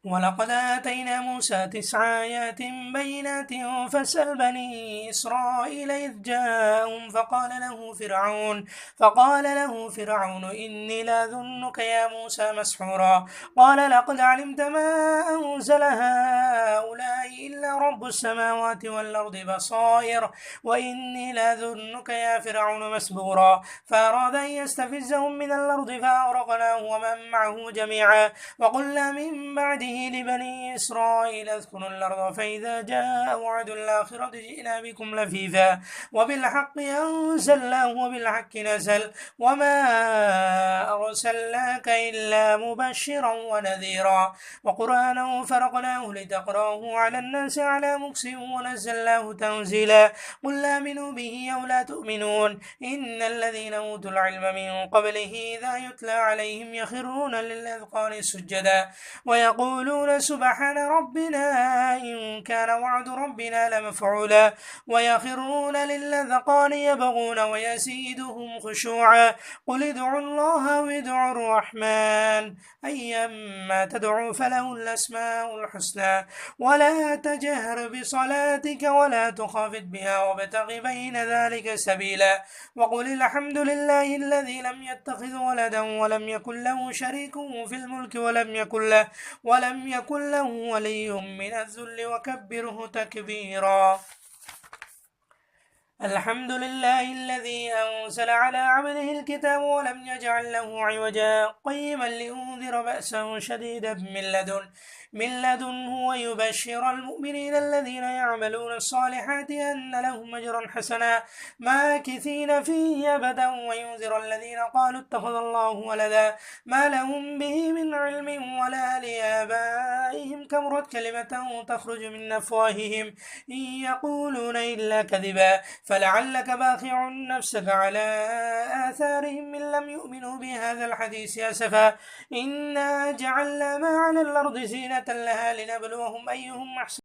ولقد آتينا موسى 9 آيات بينات فاسأل بني إسرائيل إذ جاءهم فقال له فرعون إني لأظنك يا موسى مسحورا قال لقد علمت ما أنزل هؤلاء إلا رب السماوات والأرض بصائر وإني لأظنك يا فرعون مسبورا فأراد أن يستفزهم من الأرض فأغرقناه ومن معه جميعا وقلنا من بعده لبني إسرائيل اذكروا الأرض فإذا جاء وعد الآخرة جئنا بكم لفيفا وبالحق أنزلناه وبالحق نزل وما أرسلناك إلا مبشرا ونذيرا وقرآنا فرقناه لتقرأه على الناس على مكس ونزلناه تنزيلا قل آمنوا به أو لا تؤمنون إن الذين أوتوا العلم من قبله إذا يتلى عليهم يخرون للأذقان سجدا ويقولون سبحان ربنا إن كان وعد ربنا لمفعولا ويخرون للأذقان يبغون ويزيدهم خشوعا قل ادعوا الله أو ادعوا الرحمن أيما تدعوا فله الأسماء الحسنى ولا تجهر بصلاتك ولا تخافت بها وابتغ بين ذلك سبيلا وقل الحمد لله الذي لم يتخذ ولدا ولم يكن له شريك في الملك ولم يكن له ولي من الذل وكبره تكبيرا الحمد لله الذي أنزل على عبده الكتاب ولم يجعل له عوجا قيما لينذر بأسا شديدا من لدنه ويبشر المؤمنين الذين يعملون الصالحات أن لهم أجرا حسنا ماكثين فيه أبدا وينذر الذين قالوا اتخذ الله ولدا ما لهم به من علم ولا لآبائهم كبرت كلمة تخرج من أفواههم إن يقولون إلا كذبا فلعلك باخع نفسك على آثارهم من لم يؤمنوا بهذا الحديث أسفا إنا جعلنا ما على الأرض زينة لها لنبلوهم أيهم أحسن